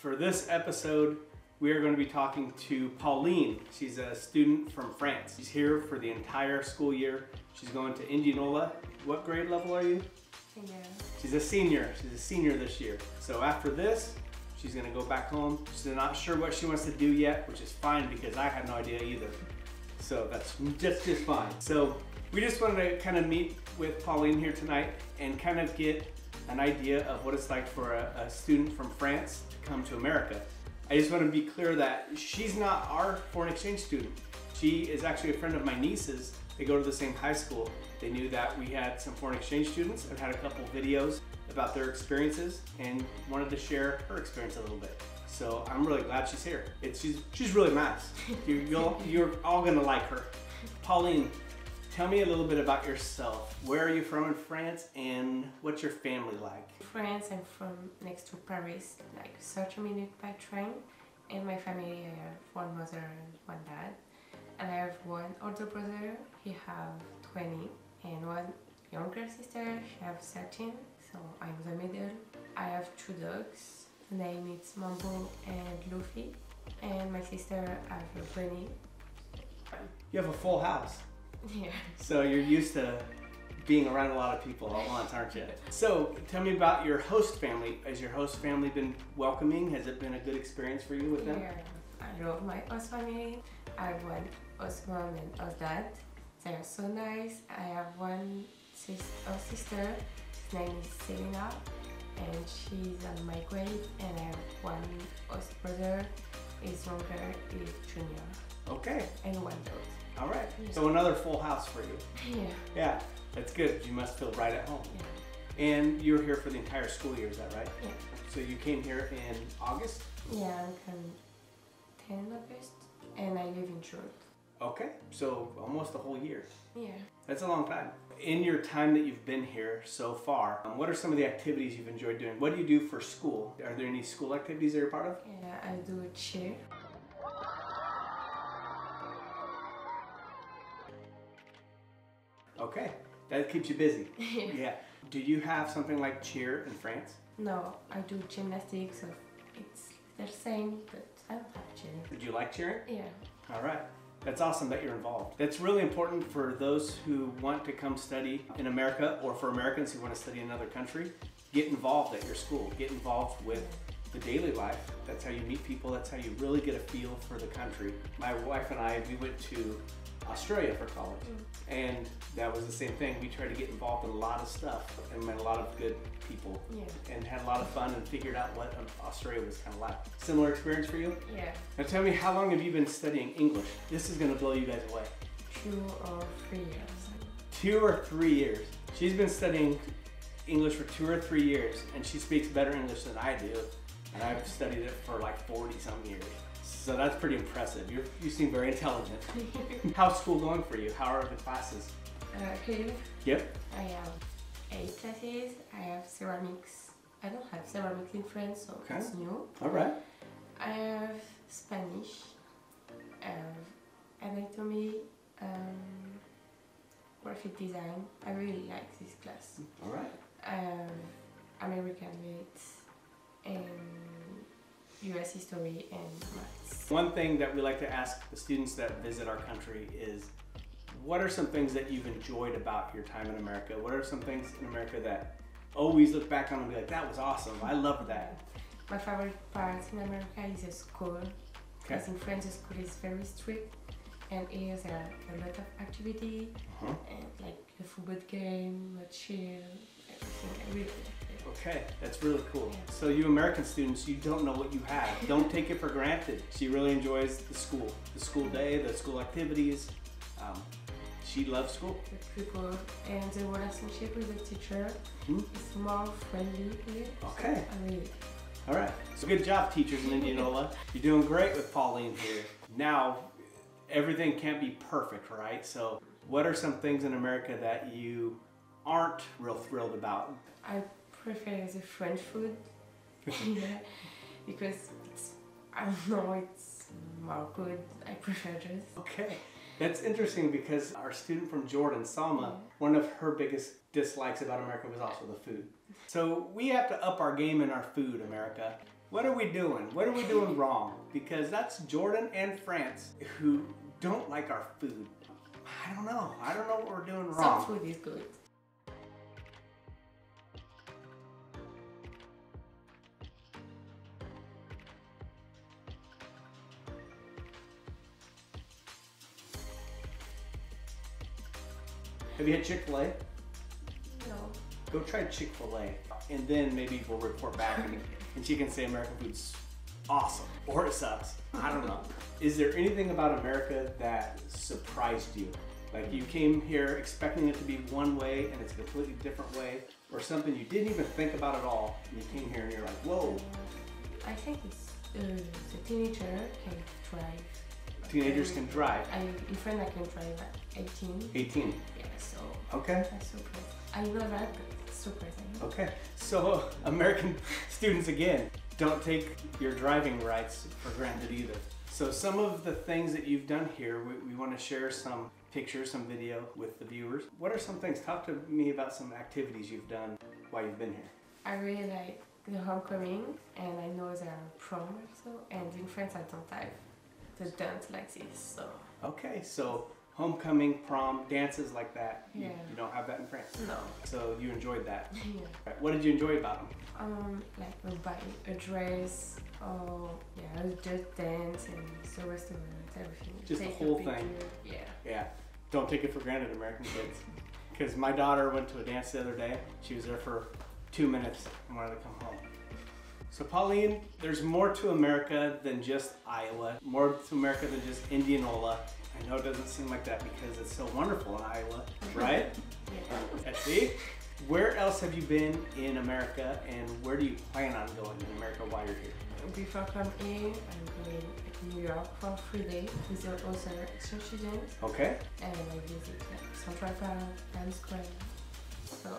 For this episode, we are going to be talking to Pauline. She's a student from France. She's here for the entire school year. She's going to Indianola. What grade level are you? Senior. She's a senior. She's a senior this year. So after this, she's going to go back home. She's not sure what she wants to do yet, which is fine because I have no idea either. So that's just fine. So we just wanted to kind of meet with Pauline here tonight and kind of get an idea of what it's like for a student from France to come to America. I just want to be clear that she's not our foreign exchange student. She is actually a friend of my niece's. They go to the same high school. They knew that we had some foreign exchange students and had a couple videos about their experiences and wanted to share her experience a little bit. So I'm really glad she's here. She's really nice. You're all gonna like her. Pauline, tell me a little bit about yourself. Where are you from in France and what's your family like? France, I'm from next to Paris, like 30 minutes by train. And my family, I have one mother and one dad. And I have one older brother, he have 20. And one younger sister, she have 13. So I'm the middle. I have two dogs. The name is Mambo and Luffy. And my sister have a bunny. You have a full house. Yeah. So you're used to being around a lot of people all at once, aren't you? So tell me about your host family. Has your host family been welcoming? Has it been a good experience for you with them? Yeah, I love my host family. I have one host mom and host dad. They are so nice. I have one host sister. His name is Selena and she's on my grade. And I have one host brother. He's younger, he's junior. Okay. And one dog. All right. So another full house for you. Yeah. Yeah, that's good. You must feel right at home. Yeah. And you're here for the entire school year, is that right? Yeah. So you came here in August? Yeah, I come 10 August and I live in June. Okay, so almost a whole year. Yeah. That's a long time. In your time that you've been here so far, what are some of the activities you've enjoyed doing? What do you do for school? Are there any school activities that you're part of? Yeah, I do cheer. Okay, that keeps you busy. Yeah. Do you have something like cheer in France? No, I do gymnastics, so it's the same, but I don't have cheer. Did you like cheering? Yeah. All right. That's awesome that you're involved. That's really important for those who want to come study in America or for Americans who want to study in another country. Get involved at your school. Get involved with the daily life. That's how you meet people. That's how you really get a feel for the country. My wife and I, we went to Australia for college. And that was the same thing. We tried to get involved in a lot of stuff and met a lot of good people. Yeah. And had a lot of fun and figured out what Australia was kind of like. Similar experience for you? Yeah. Now tell me, how long have you been studying English? This is going to blow you guys away. 2 or 3 years. 2 or 3 years. She's been studying English for 2 or 3 years and she speaks better English than I do. And I've studied it for like 40 some years. So that's pretty impressive. You seem very intelligent. How's school going for you? How are the classes? Here, Yep. I have 8 classes. I have ceramics. I don't have ceramics in France, so Okay. it's new. All right. I have Spanish, I have anatomy, graphic design. I really like this class. All right. I have American Lit and US history and maths. One thing that we like to ask the students that visit our country is, what are some things that you've enjoyed about your time in America? What are some things in America that always look back on and be like, that was awesome, I loved that? My favorite part in America is the school. Okay. Because in France the school is very strict and here there are a lot of activity and like the football game, the cheer, everything. I really like it. Okay, that's really cool. So you American students, you don't know what you have. Don't take it for granted. She really enjoys the school day, the school activities. She loves school. The people and the relationship with the teacher is more friendly here. Okay. So I really. All right. So good job, teachers in Indianola. You're doing great with Pauline here. Now, everything can't be perfect, right? So what are some things in America that you aren't real thrilled about? I prefer the French food. Yeah, because it's, I don't know, it's more good. I prefer this. Okay. That's interesting because our student from Jordan, Salma, one of her biggest dislikes about America was also the food. So we have to up our game in our food, America. What are we doing? What are we doing wrong? Because that's Jordan and France who don't like our food. I don't know. I don't know what we're doing wrong. Some food is good. Have you had Chick-fil-A? No. Go try Chick-fil-A and then maybe we'll report back and she can say American food's awesome or it sucks. I don't know. Is there anything about America that surprised you? Like you came here expecting it to be one way and it's a completely different way, or something you didn't even think about at all and you came here and you're like, whoa. I think it's the teenager can drive. Teenagers can drive. In France I can drive at 18. 18? Yeah, so okay. that's surprising. I know that, but it's surprising. Okay, so American students again, don't take your driving rights for granted either. So some of the things that you've done here, we want to share some pictures, some video with the viewers. What are some things? Talk to me about some activities you've done while you've been here. I really like the homecoming, and I know there are prom also, and in France I don't have the dance like this, so. Okay, so homecoming, prom, dances like that, Yeah. you don't have that in France? No. So you enjoyed that? Yeah. Right. What did you enjoy about them? Like buying a dress, or yeah, just dance and the restaurant, everything. Just Take the a whole picture. thing. Yeah. Yeah, don't take it for granted, American kids. Because my daughter went to a dance the other day. She was there for 2 minutes and wanted to come home. So Pauline, there's more to America than just Iowa, more to America than just Indianola. I know it doesn't seem like that because it's so wonderful in Iowa, right? Yeah. Let's see. Where else have you been in America and where do you plan on going in America while you're here? Before coming here, I'm going to New York for 3 days with other exchange students. Okay. And I visit Central Park, Times Square. So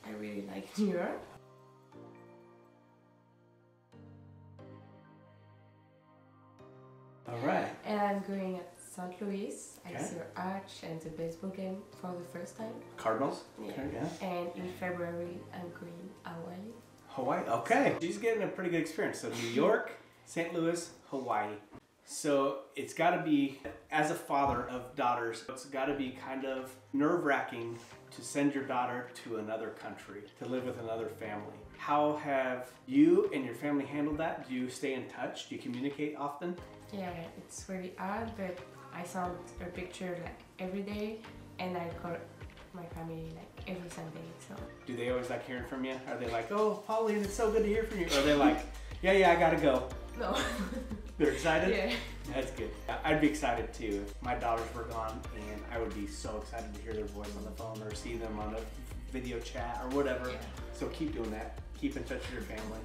I really like New York. All right. And I'm going at St. Louis. Okay. I see Arch and the baseball game for the first time. Cardinals? Yeah. Okay, yeah. And in February, I'm going Hawaii. Hawaii, okay. She's getting a pretty good experience. So New York, St. Louis, Hawaii. So it's gotta be, as a father of daughters, it's gotta be kind of nerve-wracking to send your daughter to another country, to live with another family. How have you and your family handled that? Do you stay in touch? Do you communicate often? Yeah, it's really hard, but I send a picture like every day, and I call my family like every Sunday. So. Do they always like hearing from you? Are they like, oh, Pauline, it's so good to hear from you? Or are they like, yeah, I gotta go? No. They're excited? Yeah. That's good. I'd be excited too if my daughters were gone, and I would be so excited to hear their voice on the phone or see them on a video chat or whatever. Yeah. So keep doing that. Keep in touch with your family.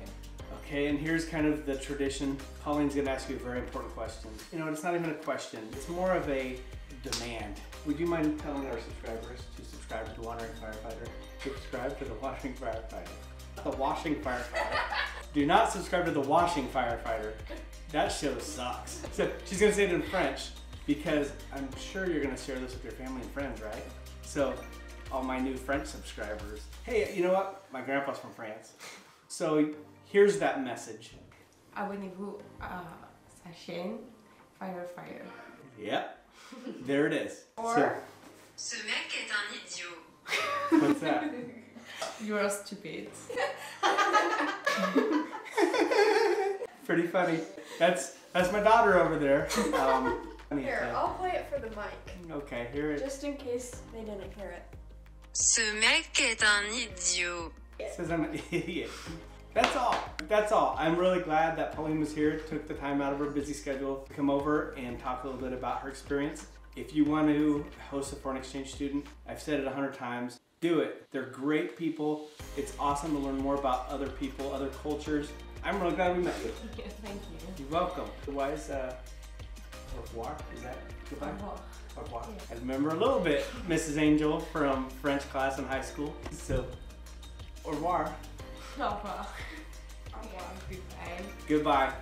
Okay, and here's kind of the tradition. Pauline's gonna ask you a very important question. You know, it's not even a question. It's more of a demand. Would you mind telling our subscribers to subscribe to the Wandering Firefighter? Subscribe to the Wandering Firefighter. The Washing Firefighter. Do not subscribe to the Washing Firefighter. That show sucks. So she's gonna say it in French because I'm sure you're gonna share this with your family and friends, right? So all my new French subscribers. Hey, you know what? My grandpa's from France. So here's that message. Abonnez-vous à sa chaîne Firefighter. Yep. There it is. Or Ce mec est un idiot. What's that? you are stupid. Pretty funny. That's my daughter over there. Here, I'll play it for the mic. Okay, here it Just in case they didn't hear it. Ce mec est un idiot. says I'm an idiot. That's all. That's all. I'm really glad that Pauline was here, took the time out of her busy schedule to come over and talk a little bit about her experience. If you want to host a foreign exchange student, I've said it 100 times, do it. They're great people. It's awesome to learn more about other people, other cultures. I'm really glad we met you. Yeah, thank you. You're welcome. Otherwise, au revoir, is that goodbye? Au revoir. Au revoir. Yeah. I remember a little bit Mrs. Angel from French class in high school. So, au revoir. Au revoir. Au revoir. Goodbye. Goodbye.